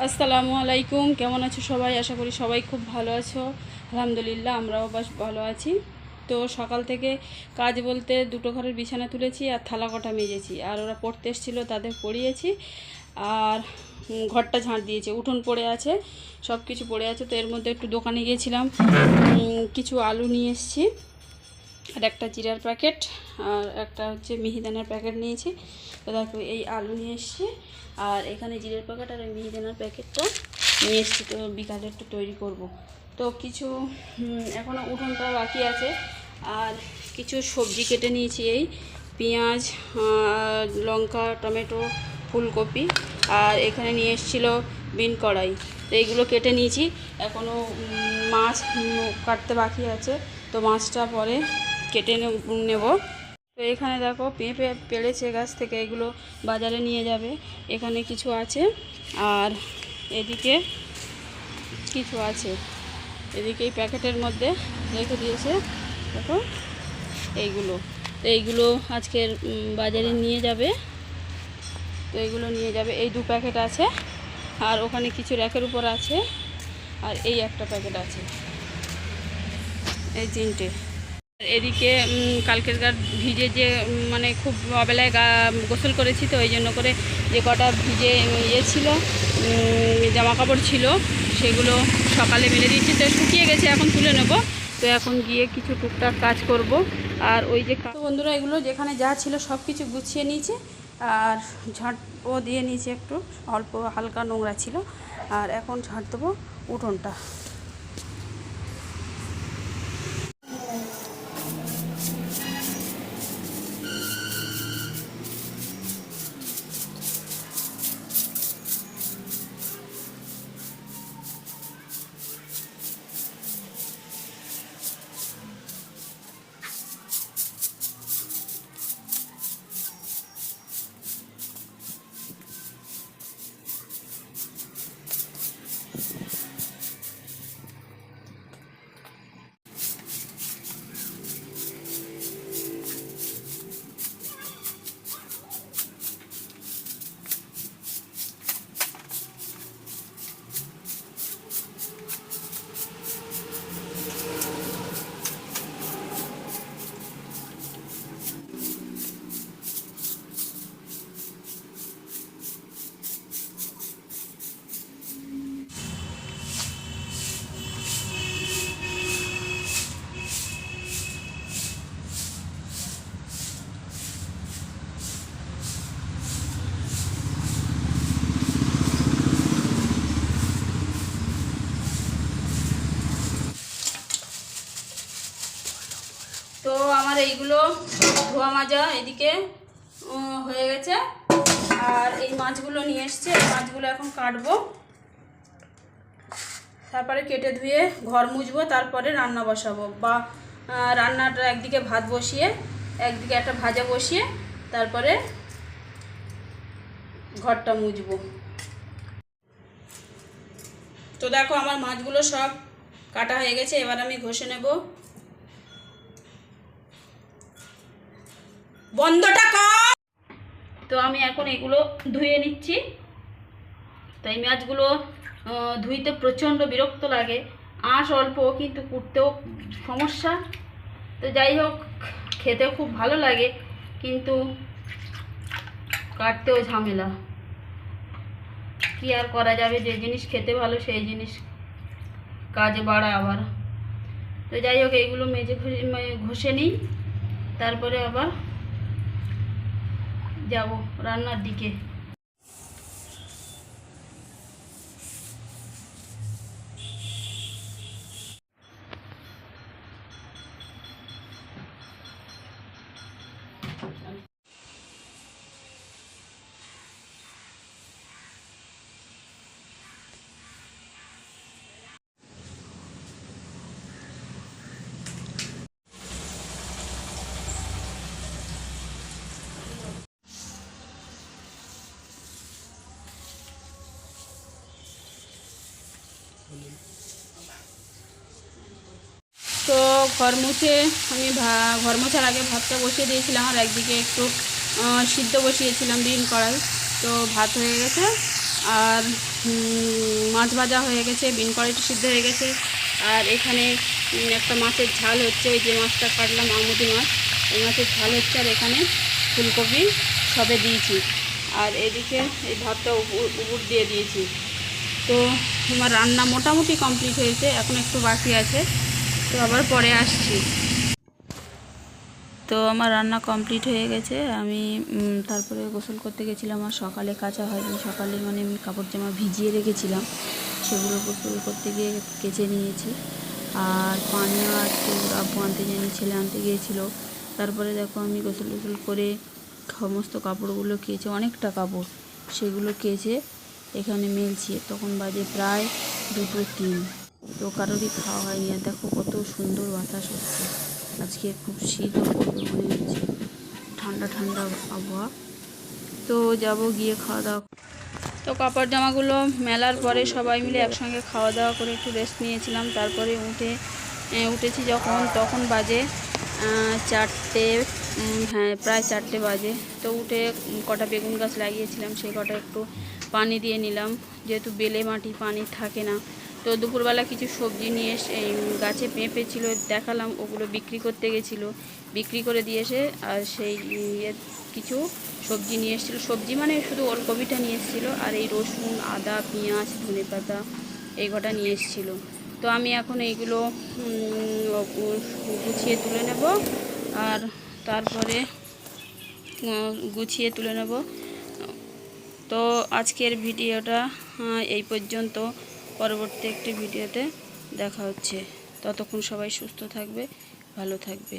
আসসালামু আলাইকুম, কেমন আছো সবাই? আশা করি সবাই খুব ভালো আছো। আলহামদুলিল্লাহ, আমরাও বেশ ভালো আছি। তো সকাল থেকে কাজ বলতে দুটো ঘরের বিছানা তুলেছি আর থালা কটা মেজেছি, আর ওরা পড়তে এসেছিলো তাদের পড়িয়েছি, আর ঘরটা ঝাঁট দিয়েছে। উঠোন পড়ে আছে, সব কিছু পড়ে আছে। তো এর মধ্যে একটু দোকানে গিয়েছিলাম, কিছু আলু নিয়ে এসেছি, আর একটা জিরার প্যাকেট, আর একটা হচ্ছে মিহিদানার প্যাকেট নিয়েছি। তো দেখো এই আলু নিয়ে এসেছি, আর এখানে জিরের প্যাকেট আর ওই মিহিদানার প্যাকেটটা নিয়ে এসেছি। তো বিকালে একটু তৈরি করব। তো কিছু এখনও উঠোনটা বাকি আছে, আর কিছু সবজি কেটে নিয়েছি, এই পেঁয়াজ, লঙ্কা, টমেটো, ফুলকপি, আর এখানে নিয়ে এসেছিলো বিন কড়াই। তো এইগুলো কেটে নিয়েছি। এখনও মাছ কাটতে বাকি আছে, তো মাছটা পরে কেটে নেব। তো এখানে দেখো পেঁপে পেড়েছে গাছ থেকে, এগুলো বাজারে নিয়ে যাবে। এখানে কিছু আছে, আর এদিকে কিছু আছে, এদিকে এই প্যাকেটের মধ্যে রেখে দিয়েছে দেখো এইগুলো। তো এইগুলো আজকের বাজারে নিয়ে যাবে। তো এইগুলো নিয়ে যাবে, এই 2 প্যাকেট আছে, আর ওখানে কিছু র্যাকের উপর আছে, আর এই একটা প্যাকেট আছে, এই 3টে। এদিকে কালকের ভিজে যে মানে খুব অবেলায় গোসল করেছি, তো ওই জন্য করে যে কটা ভিজে ছিল জামা কাপড় ছিল, সেগুলো সকালে মেলে দিয়েছি। তো শুকিয়ে গেছে, এখন তুলে নেব। তো এখন গিয়ে কিছু টুকটাক কাজ করব। আর ওই যে বন্ধুরা, এগুলো যেখানে যা ছিল সব কিছু গুছিয়ে নিয়েছি, আর ঝাঁটও দিয়ে নিয়েছি, একটু অল্প হালকা নোংরা ছিল। আর এখন ঝাঁট দেবো উঠোনটা। তো আমার এইগুলো ধোয়া মাজা এদিকে হয়ে গেছে, আর এই মাছগুলো নিয়ে এসছে, এই মাছগুলো এখন কাটবো, তারপরে কেটে ধুয়ে ঘর মুছবো, তারপরে রান্না বসাবো। বা রান্নাটা একদিকে ভাত বসিয়ে, একদিকে একটা ভাজা বসিয়ে, তারপরে ঘরটা মুছবো। তো দেখো আমার মাছগুলো সব কাটা হয়ে গেছে, এবার আমি ঘষে নেব। বন্ধটা কর। তো আমি এখন এগুলো ধুয়ে নিচ্ছি। তো এই মাছগুলো ধুইতে প্রচণ্ড বিরক্ত লাগে, আঁশ অল্প, কিন্তু কুটতেও সমস্যা। তো যাই হোক, খেতে খুব ভালো লাগে, কিন্তু কাটতেও ঝামেলা। কি আর করা যাবে, যে জিনিস খেতে ভালো সেই জিনিস কাজে বাড়া আবার। তো যাই হোক, এইগুলো ঘষে নিই, তারপরে আবার যাব রান্নার দিকে। তো ঘর মুছে আমি ঘর মোছার আগে ভাতটা বসিয়ে দিয়েছিলাম, আর একদিকে একটু সিদ্ধ বসিয়েছিলাম বিন কড়াই। তো ভাত হয়ে গেছে, আর মাছ ভাজা হয়ে গেছে, বিন কড়াইটা সিদ্ধ হয়ে গেছে। আর এখানে একটা মাছের ঝাল হচ্ছে, ওই যে মাছটা কাটলাম আমুদি মাছ, ওই মাছের ঝাল হচ্ছে। আর এখানে ফুলকপি সবে দিয়েছি। আর এদিকে এই ভাতটা উপর দিয়ে দিয়েছি। তো আমার রান্না মোটামুটি কমপ্লিট হয়েছে, এখন একটু বাকি আছে, তো আবার পরে আসছি। তো আমার রান্না কমপ্লিট হয়ে গেছে। আমি তারপরে গোসল করতে গেছিলাম, আর সকালে কাচা হয়নি। সকালে মানে আমি কাপড় জামা ভিজিয়ে রেখেছিলাম, সেগুলো গোসল করতে গিয়ে কেচে নিয়েছি। আর পানিও আজকে আব্বু আনতে যায়নি, ছেলে আনতে গিয়েছিলো। তারপরে দেখো আমি গোসল টোসল করে সমস্ত কাপড়গুলো কেচে, অনেকটা কাপড়, সেগুলো কেচে এখানে মেলছি। তখন বাজে প্রায় 2:03। তো কারোরই খাওয়া হয়নি। আর দেখো কত সুন্দর বাতাস হচ্ছে, আজকে খুব শীতও পড়বে মনে হচ্ছে, ঠান্ডা ঠান্ডা আবহাওয়া। তো যাব গিয়ে খাওয়া দাওয়া। তো কাপড় জামাগুলো মেলার পরে সবাই মিলে একসঙ্গে খাওয়া দাওয়া করে একটু রেস্ট নিয়েছিলাম। তারপরে উঠেছি যখন, তখন বাজে 4টে, হ্যাঁ প্রায় 4টে বাজে। তো উঠে কটা বেগুন গাছ লাগিয়েছিলাম, সেই কটা একটু পানি দিয়ে নিলাম, যেহেতু বেলে মাটি পানি থাকে না। তো দুপুরবেলা কিছু সবজি নিয়ে এই গাছে পেঁপে ছিল, দেখালাম, ওগুলো বিক্রি করতে গেছিলো, বিক্রি করে দিয়ে এসে আর সেই কিছু সবজি নিয়ে এসেছিলো। সবজি মানে শুধু ওলকপিটা নিয়ে এসেছিলো, আর এই রসুন, আদা, পেঁয়াজ, ধনেপাতা এই কটা নিয়ে এসেছিলো। তো আমি এখন এইগুলো গুছিয়ে তুলে নেব, আর তারপরে গুছিয়ে তুলে নেব। তো আজকের ভিডিওটা এই পর্যন্ত। পরবর্তী একটি ভিডিওতে দেখা হচ্ছে। ততক্ষণ সবাই সুস্থ থাকবে, ভালো থাকবে।